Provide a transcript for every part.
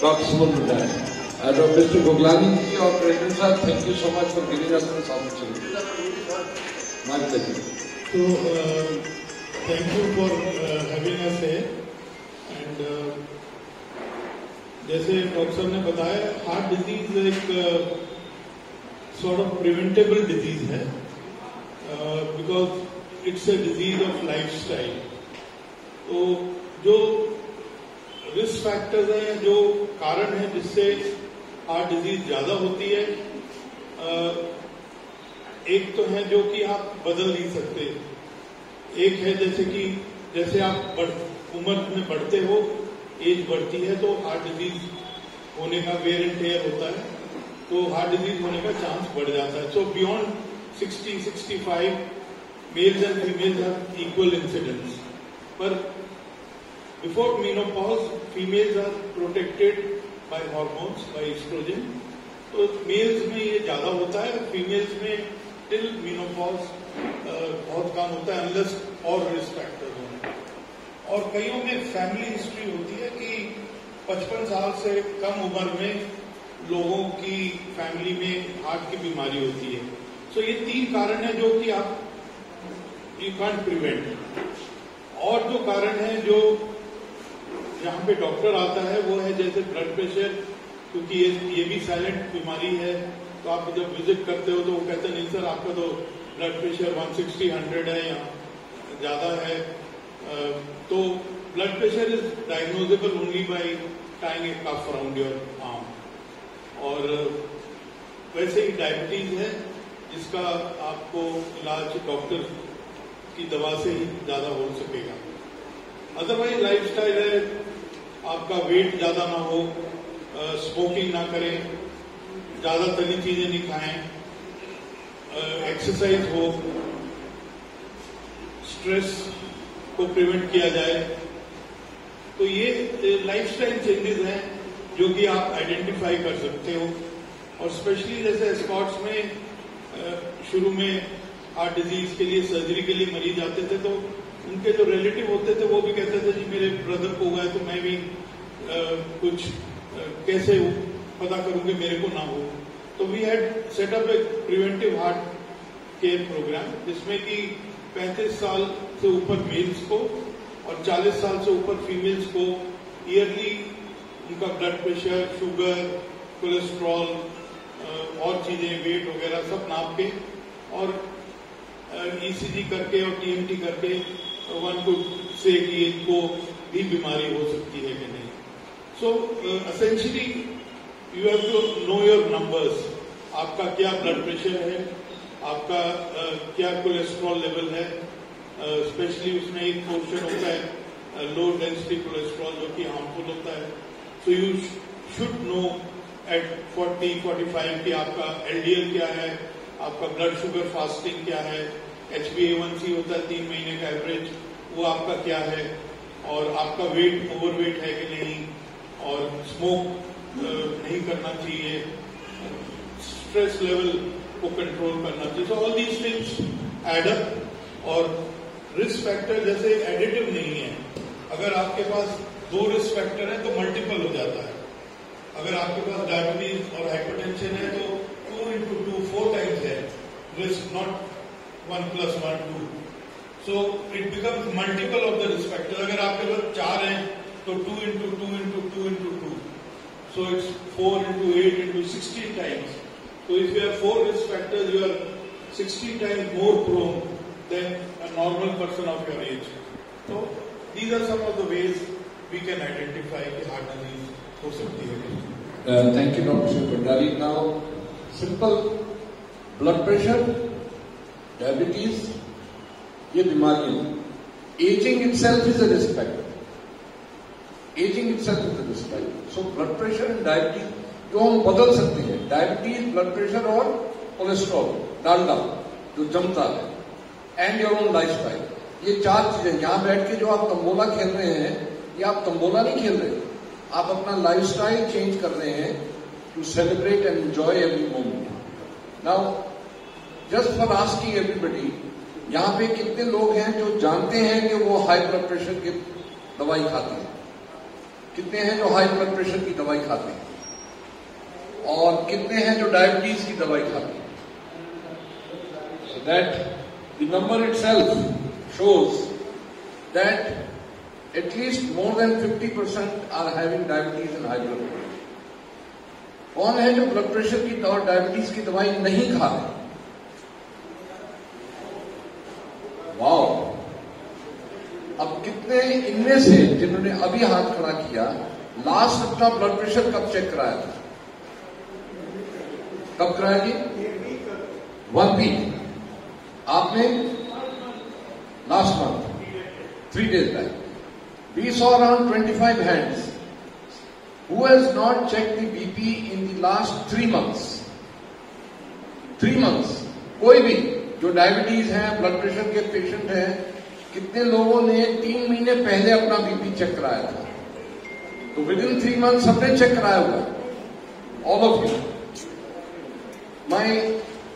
Dr. Mr. Goglani ji और President sir, thank you so much for giving us this opportunity. My pleasure. So, thank you for having us here. And जैसे doctor साहब ने बताया, heart disease एक sort of preventable disease है, because it's a disease of lifestyle. तो जो risk factors हैं, जो कारण है जिससे हार्ट डिजीज ज्यादा होती है, एक तो है जो कि आप बदल नहीं सकते। एक है जैसे आप उम्र में बढ़ते हो, एज बढ़ती है, तो हार्ट डिजीज होने का वेयर एंड टेयर होता है, तो हार्ट डिजीज होने का चांस बढ़ जाता है। So beyond 60-65 males and females have equal incidence, पर before menopause females are protected by hormones, by oestrogen. तो मेल्स में ये ज्यादा होता है, फीमेल्स में टिल मेनोपॉज बहुत कम होता है, अनलेस और रिस्क फैक्टर्स हों। और कईयों में फैमिली हिस्ट्री होती है कि 55 साल से कम उम्र में लोगों की फैमिली में हार्ट की बीमारी होती है। सो ये 3 कारण है जो कि आप यू कांट प्रिवेंट। और जो कारण है जो यहाँ पे डॉक्टर आता है वो है जैसे ब्लड प्रेशर, क्योंकि ये भी साइलेंट बीमारी है। तो आप जब विजिट करते हो तो वो कहते हैं नहीं सर आपका तो ब्लड प्रेशर 160-100 है या ज्यादा है। तो blood pressure is diagnosable only by tying a cuff around your arm. और वैसे ही डायबिटीज है जिसका आपको इलाज डॉक्टर की दवा से ही ज्यादा हो सकेगा। अदरवाइज लाइफस्टाइल है, आपका वेट ज्यादा ना हो, स्मोकिंग ना करें, ज्यादा तली चीजें नहीं खाएं, एक्सरसाइज हो, स्ट्रेस को प्रिवेंट किया जाए। तो ये लाइफस्टाइल चेंजेस हैं जो कि आप आइडेंटिफाई कर सकते हो। और स्पेशली जैसे एस्कॉट्स में शुरू में हार्ट डिजीज के लिए सर्जरी के लिए मरीज आते थे, तो उनके जो रिलेटिव होते थे वो भी कहते थे जी मेरे ब्रदर को हुआ है तो मैं भी कुछ कैसे पता करूंगी मेरे को ना हो। तो we had set up a preventive heart care program जिसमें कि 35 साल से ऊपर मेल्स को और 40 साल से ऊपर फीमेल्स को ईयरली उनका ब्लड प्रेशर, शुगर, कोलेस्ट्रॉल और चीजें, वेट वगैरह सब नाप के और ईसीजी करके और टीएमटी करके वन को से कि इनको भी बीमारी हो सकती है कि नहीं। So essentially you have to know your numbers. आपका क्या ब्लड प्रेशर है, आपका क्या कोलेस्ट्रॉल लेवल है, स्पेशली उसमें एक पोर्शन होता है लो डेंसिटी कोलेस्ट्रॉल जो कि हार्मफुल होता है। So you should know at 40-45 की आपका एलडीएल क्या है, आपका ब्लड शुगर फास्टिंग क्या है, HbA1c होता है 3 महीने का एवरेज, वो आपका क्या है, और आपका वेट ओवरवेट है कि नहीं, और स्मोक नहीं करना चाहिए, स्ट्रेस लेवल को कंट्रोल करना चाहिए। So all these things add up. और रिस्क फैक्टर जैसे एडिटिव नहीं है, अगर आपके पास 2 रिस्क फैक्टर है तो मल्टीपल हो जाता है। अगर आपके पास डायबिटीज और हाइपरटेंशन है तो 2 into 2 4 times है risk, not 1 + 1 2। So it becomes multiple of the risk factor. अगर आपके पास 4 हैं तो 2 into 2 into 2 into 2, so it's 4 into 8 into 16 times. So if you have 4 risk factors, you are 16 times more prone than a normal person of your age. So these are some of the ways we can identify the heart disease हो सकती है। Thank you, Dr. Bhandari. Now, simple blood pressure, diabetes, ये बीमारियां, aging itself is a risk factor. Aging itself is a risk factor. So blood pressure and diabetes जो हम बदल सकते हैं, डायबिटीज, ब्लड प्रेशर और कोलेस्ट्रॉल, डालडा जो जमता है, एंड योर ओन लाइफस्टाइल, ये 4 चीजें। यहाँ बैठ के जो आप तंबोला खेल रहे हैं, ये आप तंबोला नहीं खेल रहे, आप अपना लाइफस्टाइल चेंज कर रहे हैं to celebrate and enjoy every moment. Now just for asking everybody, यहाँ पे कितने लोग हैं जो जानते हैं कि वो हाई ब्लड प्रेशर की दवाई खाते हैं? कितने हैं जो हाई ब्लड प्रेशर की दवाई खाते हैं, और कितने हैं जो डायबिटीज की दवाई खाते हैं. So that the number itself shows that at least more than 50% are having diabetes and high blood pressure. कौन है जो ब्लड प्रेशर की और डायबिटीज की दवाई नहीं खा रहे? वाओ. अब कितने इनमें से जिन्होंने अभी हाथ खड़ा किया लास्ट अपना ब्लड प्रेशर कब चेक कराया था? कब कराया जी? 1 वीक. आपने last month 3 days back. We saw around 25 hands. Who has not checked the BP in the last 3 months? 3 months. कोई भी जो डायबिटीज है, ब्लड प्रेशर के पेशेंट हैं, कितने लोगों ने 3 महीने पहले अपना बीपी चेक कराया था? तो विद इन 3 months सबने चेक कराया होगा. All of you. My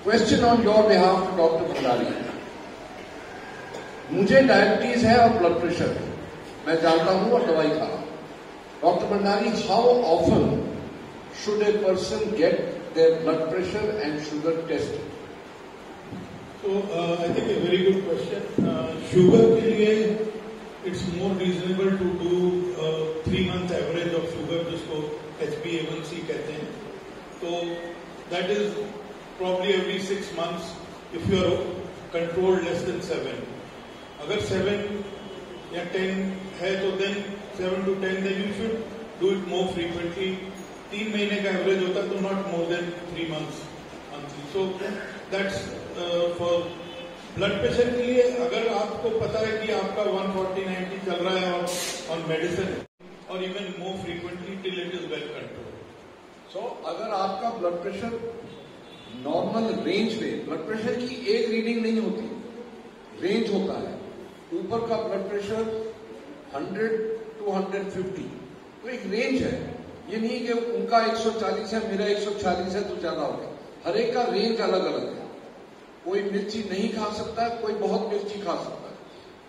question on your behalf to Dr. Bhandari. मुझे डायबिटीज है और ब्लड प्रेशर है, मैं जानता हूं और दवाई खा रहा हूं. Doctor Bhandari, how often should a person get their blood pressure and sugar test? So I think a very good question. Sugar के लिए it's more reasonable to do 3-month average of sugar, जिसको HbA1c कहते हैं. तो that is probably every 6 months if you are controlled less than 7. अगर 7 या 10 है तो then 7 to 10, then you should do it more frequently. 3 महीने का एवरेज होता है तो not more than 3 months monthly. So that's for blood pressure के लिए. अगर आपको पता है कि आपका 140/90 चल रहा है और on medicine, और even more frequently till it is well controlled. So अगर आपका ब्लड प्रेशर नॉर्मल रेंज में, ब्लड प्रेशर की एक रीडिंग नहीं होती, रेंज होता है. ऊपर का ब्लड प्रेशर 100 to 150, तो एक रेंज है. ये नहीं कि उनका 140 है, मेरा 140 है तो ज्यादा हो गया. हर एक का रेंज अलग अलग है. कोई मिर्ची नहीं खा सकता, कोई बहुत मिर्ची खा सकता है.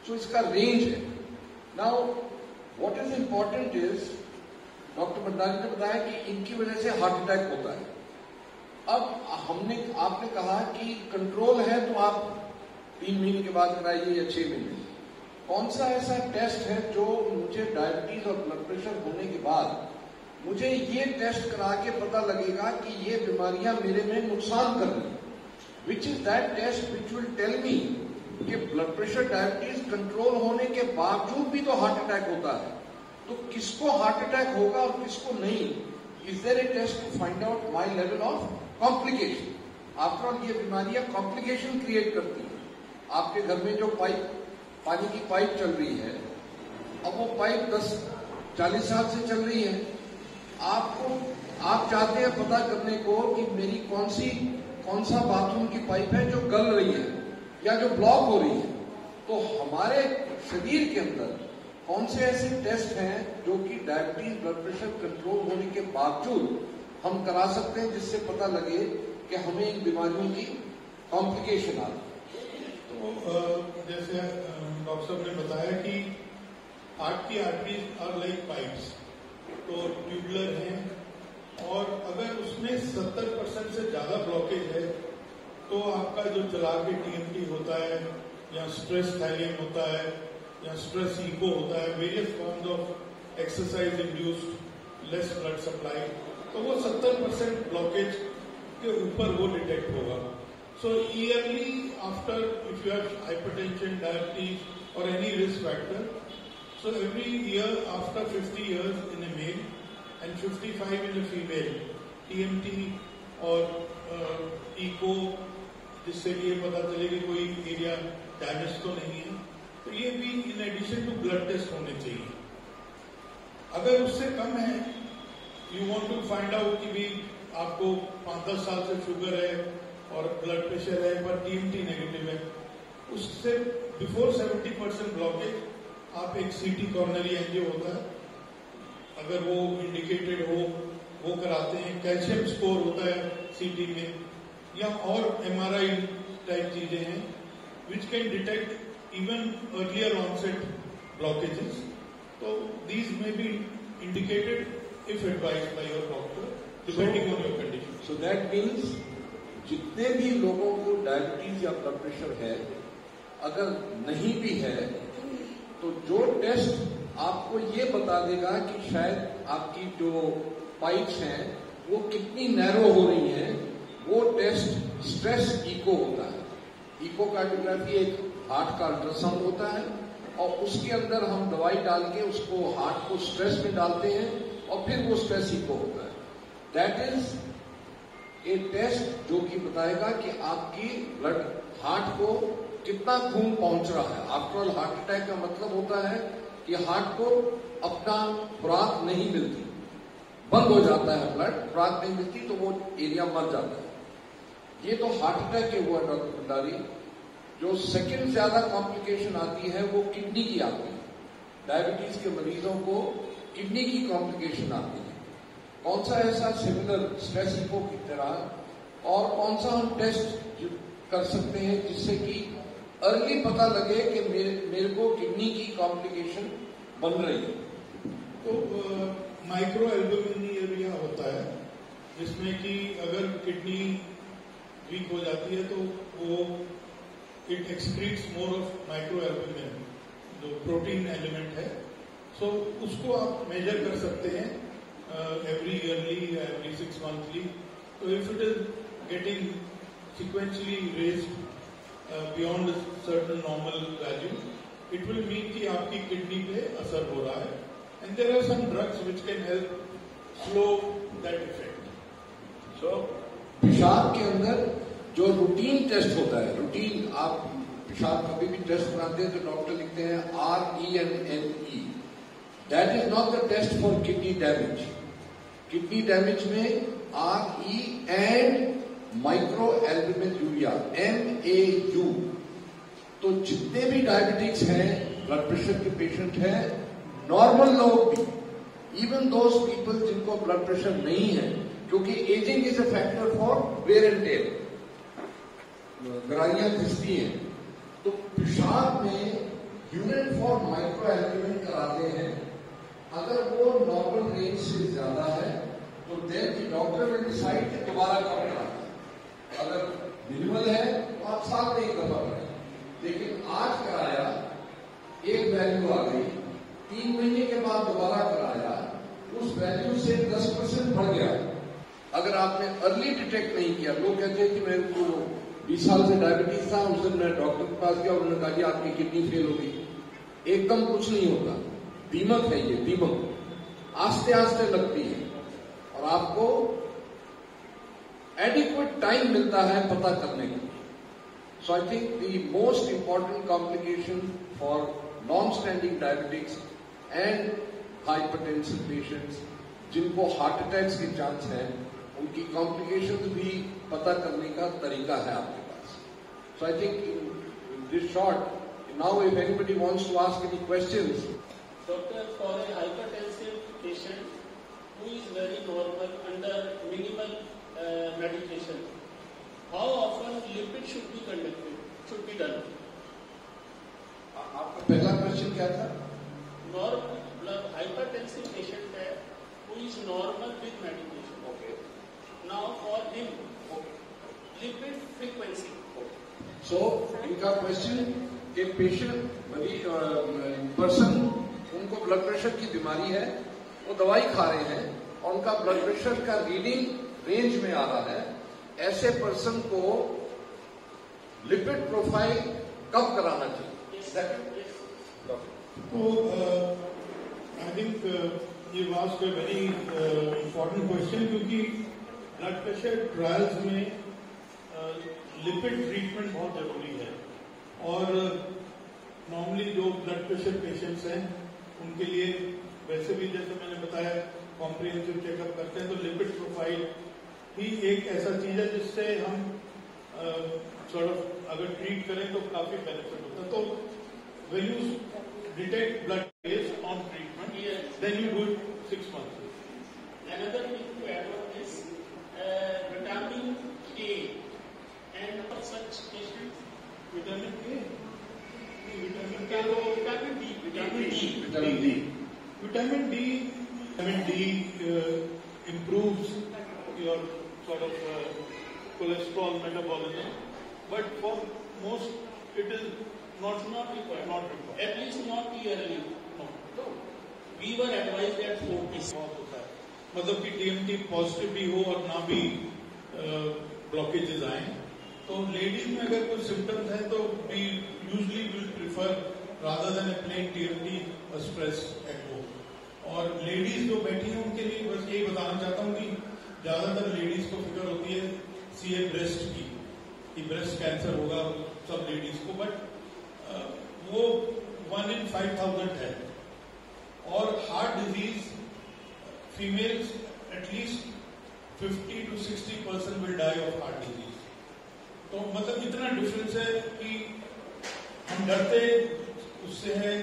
सो इसका रेंज है. Now what is important is, doctor Bhandari ने बताया कि इनकी वजह से हार्ट अटैक होता है. अब आपने कहा कि कंट्रोल है तो आप 3 महीने के बाद कराइए या 6 महीने. कौन सा ऐसा टेस्ट है जो मुझे डायबिटीज और ब्लड प्रेशर होने के बाद मुझे ये टेस्ट करा के पता लगेगा कि ये बीमारियां मेरे में नुकसान कर रही है? Which is that test which will tell me कि ब्लड प्रेशर डायबिटीज कंट्रोल होने के बावजूद भी तो हार्ट अटैक होता है, तो किसको हार्ट अटैक होगा और किसको नहीं? Is there a test to find out my level of complication? After all ये बीमारियां कॉम्प्लिकेशन क्रिएट करती है. आपके घर में जो पानी की पाइप चल रही है, अब वो पाइप 10-40 साल से चल रही है. आप चाहते हैं पता करने को कि मेरी कौन सा बाथरूम की पाइप है जो गल रही है या जो ब्लॉक हो रही है. तो हमारे शरीर के अंदर कौन से ऐसे टेस्ट हैं जो कि डायबिटीज, ब्लड प्रेशर कंट्रोल होने के बावजूद हम करा सकते हैं, जिससे पता लगे कि हमें इन बीमारियों की कॉम्प्लिकेशन आ रही है? तो जैसे डॉक्टर साहब ने बताया कि हार्ट की आर्टरीज आर लाइक पाइप्स, तो ट्यूबुलर हैं, और अगर उसमें 70% से ज्यादा ब्लॉकेज है तो आपका जो चला के टीएमटी होता है या स्ट्रेस थायरियम होता है या स्ट्रेस इको होता है, various forms of exercise induced less blood supply, तो वो 70% ब्लॉकेज के ऊपर वो डिटेक्ट होगा. So yearly after, if you have hypertension, diabetes or any risk factor, so every year after 50 years in a male and 55 in a female, TMT और echo, जिससे ये पता चले कि कोई एरिया डैमेज तो नहीं है, तो ये भी in addition to blood test होने चाहिए. अगर उससे कम है, you want to find out कि भी आपको 5-10 साल से शुगर है और ब्लड प्रेशर है पर टीएमटी नेगेटिव है, उससे बिफोर 70% ब्लॉकेज आप एक सीटी कॉर्नरी एंजियो होता है, अगर वो इंडिकेटेड हो वो कराते हैं. कैल्शियम स्कोर होता है सीटी में, या और एमआरआई टाइप चीजें हैं which can detect even earlier onset blockages. तो these may be indicated if advised by your doctor, depending on your condition. So that means जितने भी लोगों को डायबिटीज या ब्लड प्रेशर है, अगर नहीं भी है तो जो टेस्ट आपको ये बता देगा कि शायद आपकी जो पाइप्स हैं वो कितनी नैरो हो रही हैं, वो टेस्ट स्ट्रेस इको होता है। इकोकार्डियोग्राफी एक हार्ट का अल्ट्रासाउंड होता है और उसके अंदर हम दवाई डाल के उसको हार्ट को स्ट्रेस में डालते हैं और फिर वो स्ट्रेस इको होता है। दैट इज ए टेस्ट जो कि बताएगा कि आपकी ब्लड हार्ट को कितना खून पहुंच रहा है। आफ्टर ऑल हार्ट अटैक का मतलब होता है कि हार्ट को अपना खुराक नहीं मिलती, बंद हो जाता है ब्लड, खुराक नहीं मिलती तो वो एरिया मर जाता है। ये तो हार्ट अटैक के हुआ डॉक्टर भंडारी। जो सेकंड ज्यादा कॉम्प्लिकेशन आती है वो किडनी की आती है। डायबिटीज के मरीजों को किडनी की कॉम्प्लिकेशन आती है। कौन सा ऐसा सिमिलर स्ट्रेस इको की तरह और कौन सा हम टेस्ट कर सकते हैं जिससे कि अर्ली पता लगे कि मेरे को किडनी की कॉम्प्लिकेशन बन रही है? तो माइक्रोएल्बुमिनुरिया होता है, जिसमें कि अगर किडनी वीक हो जाती है तो वो इट एक्सक्रीट्स मोर ऑफ माइक्रोएल्बुमिन, जो प्रोटीन एलिमेंट है। सो उसको आप मेजर कर सकते हैं every yearly, every 6 monthly. So if it is getting sequentially raised beyond a certain normal value, it will mean कि आपकी किडनी पे असर हो रहा है, and there are some drugs which can help slow that effect. So पेशाब के अंदर जो रूटीन टेस्ट होता है, रूटीन आप पेशाब कभी भी टेस्ट कराते हैं तो डॉक्टर लिखते हैं RENNE. That is not the test for kidney damage. Kidney damage में RE and माइक्रोएल्बुमिनुरिया MAU। तो जितने भी डायबिटिक्स हैं, ब्लड प्रेशर के पेशेंट हैं, नॉर्मल लोग भी, इवन दोज पीपल जिनको ब्लड प्रेशर नहीं है, क्योंकि ageing is a factor for wear and tear, ग्राइयां घिसती हैं, तो पेशाब में यूरिन फॉर माइक्रोएल्बुमिन कराते हैं। अगर वो नॉर्मल रेंज से ज्यादा है तो देन डॉक्टर विल डिसाइड कि दोबारा कब कराना है। अगर मिनिमल है तो आप साल में एक दफा करें, लेकिन आज कराया, एक वैल्यू आ गई, 3 महीने के बाद दोबारा कराया, उस वैल्यू से 10% बढ़ गया। अगर आपने अर्ली डिटेक्ट नहीं किया, लोग कहते हैं कि मेरे को 20 साल से डायबिटीज था, उस दिन मैं डॉक्टर के पास गया, उन्होंने कहा कि आपकी किडनी फेल होगी। एकदम कुछ नहीं होता, दीमक है ये, दीमक आस्ते आस्ते लगती है और आपको एडिक्वेट टाइम मिलता है पता करने के लिए। So I think the most important complication for नॉन standing diabetics and hypertensive patients जिनको हार्ट अटैक्स के चांस हैं, उनकी कॉम्प्लिकेशंस भी पता करने का तरीका है आपके पास। So I think in this short now if anybody wants to ask any questions. Doctor, for a hypertensive patient who is very normal under minimal medication, how often lipid should be conducted, should be done? आपका पहला question क्या था? Normal hypertensive patient है who is normal with medication. Okay. Now for him, lipid frequency. So इनका question कि patient person, उनको blood pressure की बीमारी है, वो दवाई खा रहे हैं और उनका ब्लड प्रेशर का रीडिंग रेंज में आ रहा है, ऐसे पर्सन को लिपिड प्रोफाइल कब कराना चाहिए? तो आई थिंक ये was a very important question, क्योंकि ब्लड प्रेशर ट्रायल्स में लिपिड ट्रीटमेंट बहुत जरूरी है। और नॉर्मली जो ब्लड प्रेशर पेशेंट्स हैं उनके लिए वैसे भी जैसे मैंने बताया कॉम्प्रिहेंसिव चेकअप करते हैं, तो लिपिड प्रोफाइल ही एक ऐसा चीज है जिससे हम अगर ट्रीट करें तो काफी बेनिफिट होता है। तो when you detect blood based on treatment, then you do it 6 months. Another thing to add on is vitamin K, and for such patients, vitamin K, vitamin D. Vitamin D Vitamin D improves your sort of cholesterol metabolism, but for most it is not required. At least not yearly. No. We were advised at 40. बहुत होता है, मतलब कि TMT positive भी हो और ना भी ब्लॉकेजेस आए. तो लेडीज में अगर कोई सिम्टम्स हैं तो we usually will prefer rather than a plain TMT a stress echo. और लेडीज जो बैठी हैं उनके लिए बस यही बताना चाहता हूँ कि ज्यादातर लेडीज को फिक्र होती है सीए ब्रेस्ट की, कि ब्रेस्ट कैंसर होगा सब लेडीज को, बट वो 1 in 5,000 है. और heart disease females at least 50 to 60% will die of heart disease. तो मतलब इतना डिफरेंस है कि हम डरते उससे है,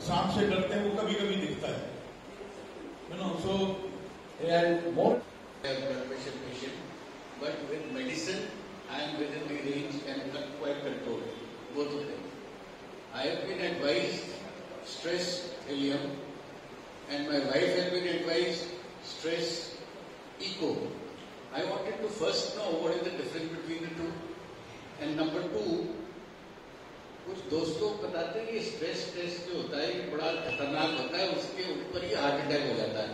सांप से डरते हैं, वो कभी कभी दिखता है. So and more blood pressure patient, but with medicine I am within the range and quite controlled, both of them. I have been advised stress thallium, and my wife has been advised stress eco. I wanted to first know what is the difference between the two, and number two, कुछ दोस्तों बताते हैं ये stress test जो होता है ये बड़ा खतरनाक होता है, उसके ऊपर ही हार्ट अटैक हो जाता है.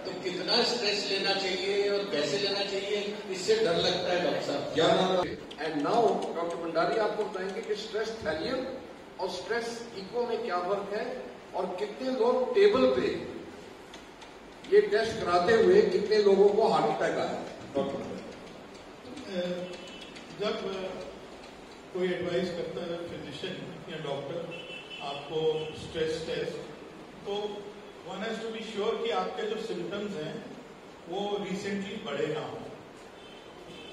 तो कितना स्ट्रेस लेना चाहिए और कैसे लेना चाहिए, इससे डर लगता है डॉक्टर साहब. क्या नाम. एंड नाउ डॉक्टर भंडारी आपको बताएंगे कि स्ट्रेस थैलियम और स्ट्रेस इको में क्या फर्क है और कितने लोग टेबल पे ये टेस्ट कराते हुए कितने लोगों को हार्ट अटैक आया. डॉक्टर जब कोई एडवाइस करता है फिजिशियन या डॉक्टर आपको स्ट्रेस टेस्ट, तो one has to be sure कि आपके जो सिम्टम्स हैं वो रिसेंटली बढ़े ना हो.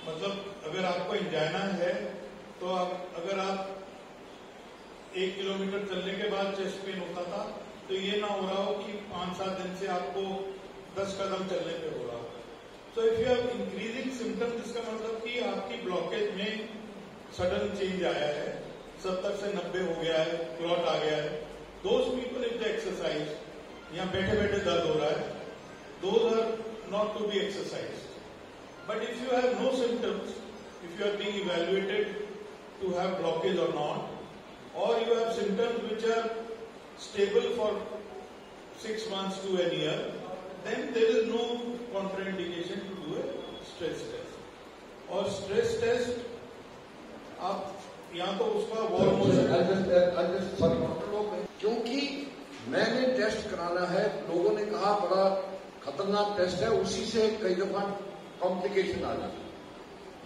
मतलब अगर आपको एंजाइना है तो अगर आप 1 किलोमीटर चलने के बाद चेस्ट पेन होता था, तो ये ना हो रहा हो कि 5-7 दिन से आपको 10 कदम चलने पे हो रहा हो. सो if you have increasing symptoms, इसका मतलब कि आपकी ब्लॉकेज में सडन चेंज आया है, 70 से 90 हो गया है, क्लॉट आ गया है. Those people if the exercise, यहाँ बैठे बैठे दर्द हो रहा है, those are not to be exercise. But if you have no symptoms, if you are being evaluated to have blockage or not, or you have symptoms which are stable for 6 months to a year, then there is no contraindication to do a stress test. और stress test आप या तो उसका wall क्योंकि मैंने test कराना है, लोगों ने कहा बड़ा खतरनाक टेस्ट है, उसी से कई दफा कॉम्प्लिकेशन आ जाती है.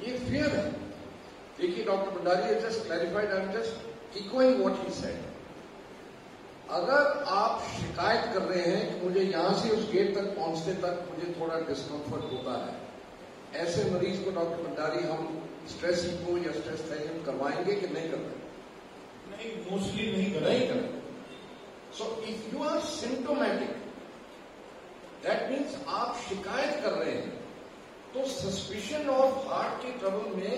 ये फियर है. देखिए doctor Bhandari just clarified, I am just equalling what he said. अगर आप शिकायत कर रहे हैं कि मुझे यहां से उस गेट तक पहुंचने तक मुझे थोड़ा डिस्कम्फर्ट होता है, ऐसे मरीज को डॉक्टर भंडारी हम स्ट्रेस इको या स्ट्रेस थैलियम करवाएंगे कि नहीं करवाएंगे? नहीं, मोस्टली नहीं करेंगे. So if you are symptomatic, that means आप शिकायत कर रहे हैं, तो सस्पिशन ऑफ हार्ट की ट्रबल में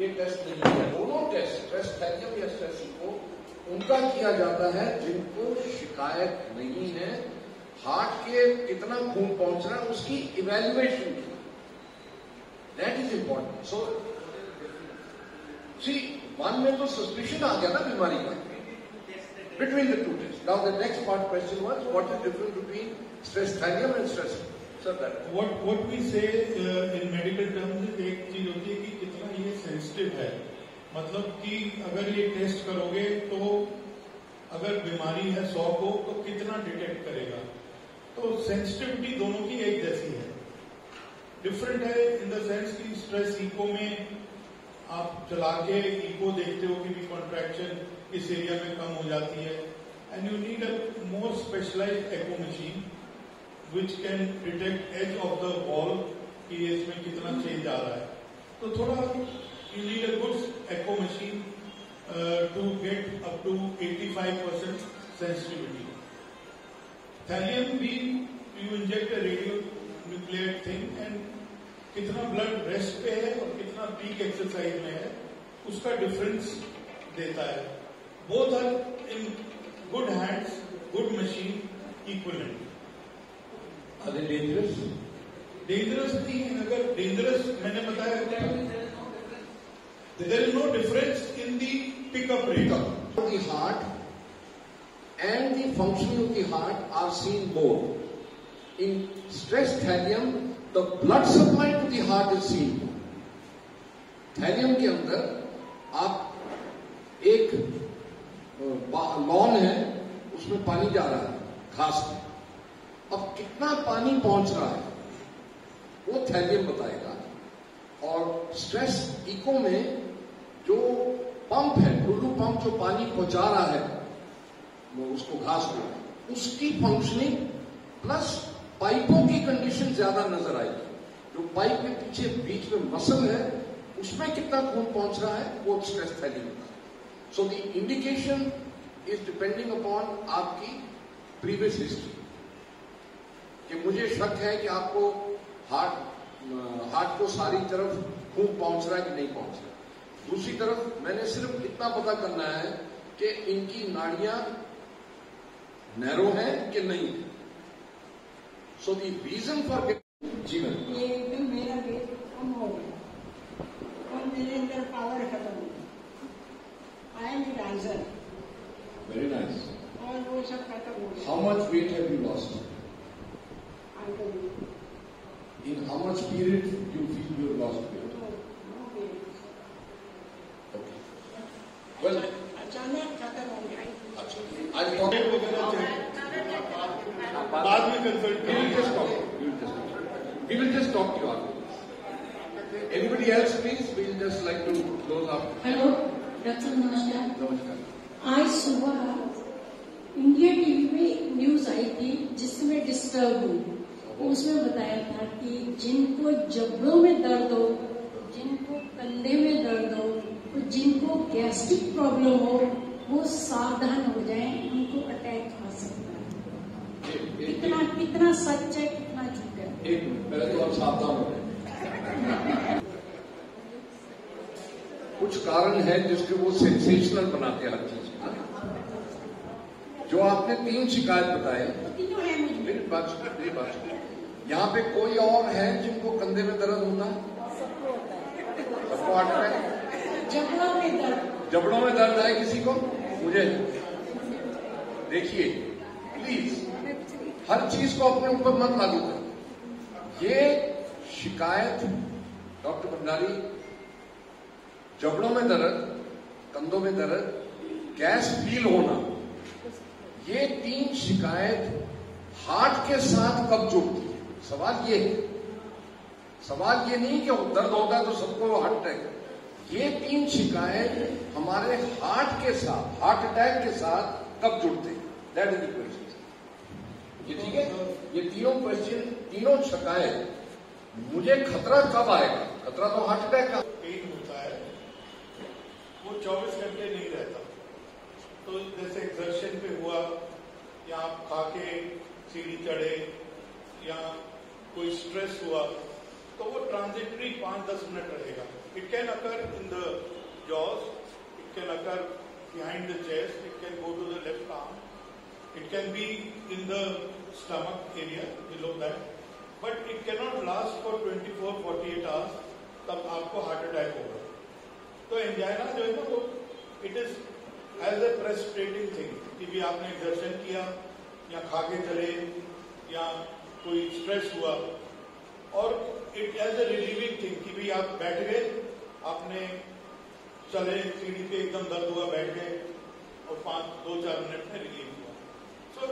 ये टेस्ट नहीं है. दोनों टेस्ट स्ट्रेस थैलियम या स्ट्रेस इको उनका किया जाता है जिनको शिकायत नहीं है, हार्ट के कितना खून पहुंच रहा है उसकी इवैल्यूएशन की. That is important. सो सी वन में तो सस्पिशन आ गया ना बीमारी का, between the two test. Now the next part question was what is difference between stress thallium and stress. Sir that what we say in medical terms एक चीज होती है कि कितना ये सेंसिटिव है. मतलब कि अगर ये टेस्ट करोगे तो अगर बीमारी है 100 को तो कितना डिटेक्ट करेगा. तो सेंसिटिविटी दोनों की एक जैसी है. डिफरेंट है इन द सेंस कि स्ट्रेस इको में आप चला के इको देखते हो कि भी कॉन्ट्रैक्शन इस एरिया में कम हो जाती है, and you need a more specialized echo machine which can detect edge of the wall कि इसमें कितना चेंज आ रहा है. तो थोड़ा you need a good echo machine to get up to 85% sensitivity. Thallium भी you inject a radionuclide thing and कितना blood rest पे है और कितना पीक एक्सरसाइज में है उसका डिफरेंस देता है. Both are in good hands, good machine, equivalent. Are they dangerous? Dangerous नहीं है. अगर डेंजरस मैंने बताया, there is no difference in the pickup rate. The heart and the functioning of the heart are seen more. In stress thallium, the blood supply to the heart is seen. Thallium के अंदर आप एक lawn है, उसमें पानी जा रहा है घास में. अब कितना पानी पहुंच रहा है वो थैलियम बताएगा. और स्ट्रेस इको में जो पंप है, टुल्लू पंप जो पानी पहुंचा रहा है वो उसको घास को, उसकी फंक्शनिंग प्लस पाइपों की कंडीशन ज्यादा नजर आएगी. जो पाइप के पीछे बीच में मसल है उसमें कितना खून पहुंच रहा है वो स्ट्रेस थैलियम का. So the indication is depending upon आपकी प्रीवियस हिस्ट्री. कि मुझे शक है कि आपको हार्ट को सारी तरफ खून पहुंच रहा है कि नहीं पहुंच रहा. दूसरी तरफ मैंने सिर्फ इतना पता करना है कि इनकी नाड़ियां नैरो हैं कि नहीं. सो द रीजन फॉर जीवन ये एकदम मेरा वेट कम हो गया और मेरे अंदर पावर खत्म हो गया. I am a dancer. Very nice. और वो सब खत्म हो गया. How much weight have you lost? I don't know. In how much period you feel you lost weight? No weight. Okay. Well, अचानक खत्म हो गया. I'll talk. बाद में consult We will just talk. We will just talk to you after. Anybody else, please? We will just like to close up. Hello doctor, नमस्कार. नमस्कार. आज सुबह इंडिया टीवी में न्यूज आई थी जिसमें डिस्टर्ब हुई. उसमें बताया था कि जिनको जबड़ों में दर्द हो, जिनको कंधे में दर्द हो, तो जिनको गैस्ट्रिक प्रॉब्लम हो वो सावधान हो जाएं, उनको अटैक आ सकता है. कितना सच है, कितना झूठ है? एक मिनट पहले तो आप सावधान हो गए. कुछ कारण है जिसके वो सेंसेशनल बनाते हैं हर चीज को. जो आपने 3 शिकायत बताए, तीनों है मुझे. मेरी बात सुनो. यहाँ पे कोई और है जिनको कंधे में दर्द होता है? सबको हार्ट अटैक? जबड़ों में दर्द. जबड़ों में दर्द है किसी को? मुझे देखिए प्लीज, हर चीज को अपने ऊपर मत लागू करें. ये शिकायत डॉक्टर भंडारी, जबड़ों में दर्द, कंधों में दर्द, गैस फील होना, ये 3 शिकायत हार्ट के साथ कब जुड़ती है? सवाल ये है. सवाल ये नहीं कि दर्द होता है तो सबको हार्ट अटैक. ये 3 शिकायत हमारे हार्ट के साथ, हार्ट अटैक के साथ कब जुड़ते हैं? That is the question. ये ठीक है. ये तीनों क्वेश्चन, तीनों शिकायत, मुझे खतरा कब आएगा? खतरा तो हार्ट अटैक का. पेन होता है वो 24 घंटे नहीं रहता. तो जैसे एक्सर्शन पे हुआ, या आप खा के सीढ़ी चढ़े, या कोई स्ट्रेस हुआ, तो वो ट्रांजिटरी 5-10 मिनट रहेगा. It can occur in the jaws, it can occur behind the chest, it can go to the left arm, it can be in the stomach area below that, but it can not last for 24-48 hours. तब आपको heart attack होगा. तो angina जो है ना, वो it is as a precipitating thing कि भी आपने एक्सर्शन किया, या खा के चले, या कोई स्ट्रेस हुआ, और it as a relieving thing कि भी आप बैठ गए, आपने चले सीढ़ी पे, एकदम दर्द हुआ, बैठ गए, और 2-4 मिनट में रिलीव हुआ. So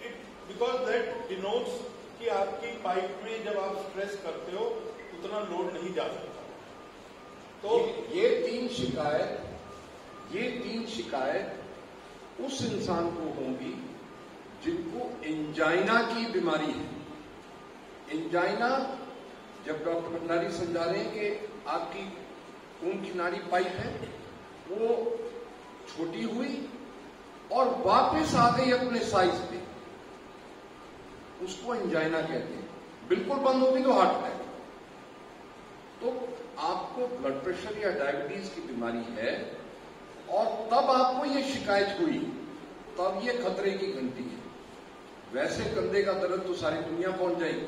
it because that denotes कि आपकी पाइप में जब आप स्ट्रेस करते हो उतना लोड नहीं जा सकता. तो ये 3 शिकायत उस इंसान को होंगी जिनको एंजाइना की बीमारी है. एंजाइना, जब डॉक्टर भंडारी समझा रहे हैं कि आपकी खून की नाड़ी पाइप है, वो छोटी हुई और वापस आ गई अपने साइज पे, उसको एंजाइना कहते हैं. बिल्कुल बंद होगी तो हार्ट अटैक. तो आपको ब्लड प्रेशर या डायबिटीज की बीमारी है और तब आपको ये शिकायत हुई, तब ये खतरे की घंटी है. वैसे कंधे का दर्द तो सारी दुनिया पहुंच जाएगी,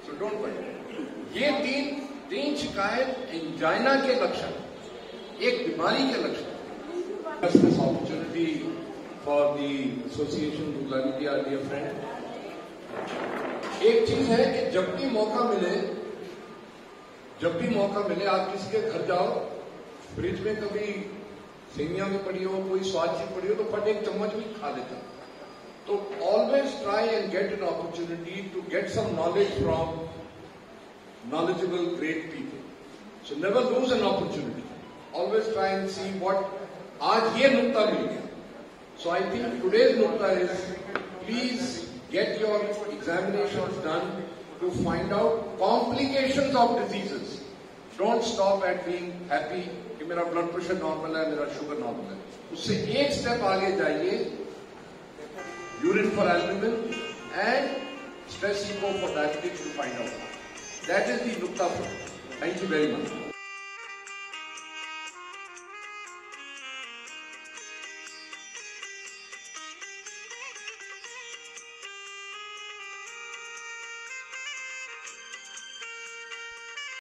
सो डोंट वरी। ये तीन शिकायत एंजाइना के लक्षण, एक बीमारी के लक्षण। This opportunity for the association to learn their dear friend. एक चीज है कि जब भी मौका मिले आप किसी के घर जाओ, फ्रिज में कभी सेमिया में पड़ी हो, कोई स्वाद चीज पड़ी हो तो फट एक चम्मच भी खा लेता। तो always try and get an opportunity to get some knowledge from knowledgeable great people. So never lose an opportunity. Always try and see what आज ये नुक्ता मिल गया. So I think today's nukta is please get your examinations done to find out complications of diseases. Don't stop at being happy कि मेरा blood pressure normal है, मेरा sugar normal है. उससे एक स्टेप आगे जाइए, urine for albumin and stress echo for diabetics to find out. That is the nukta. Thank you very much.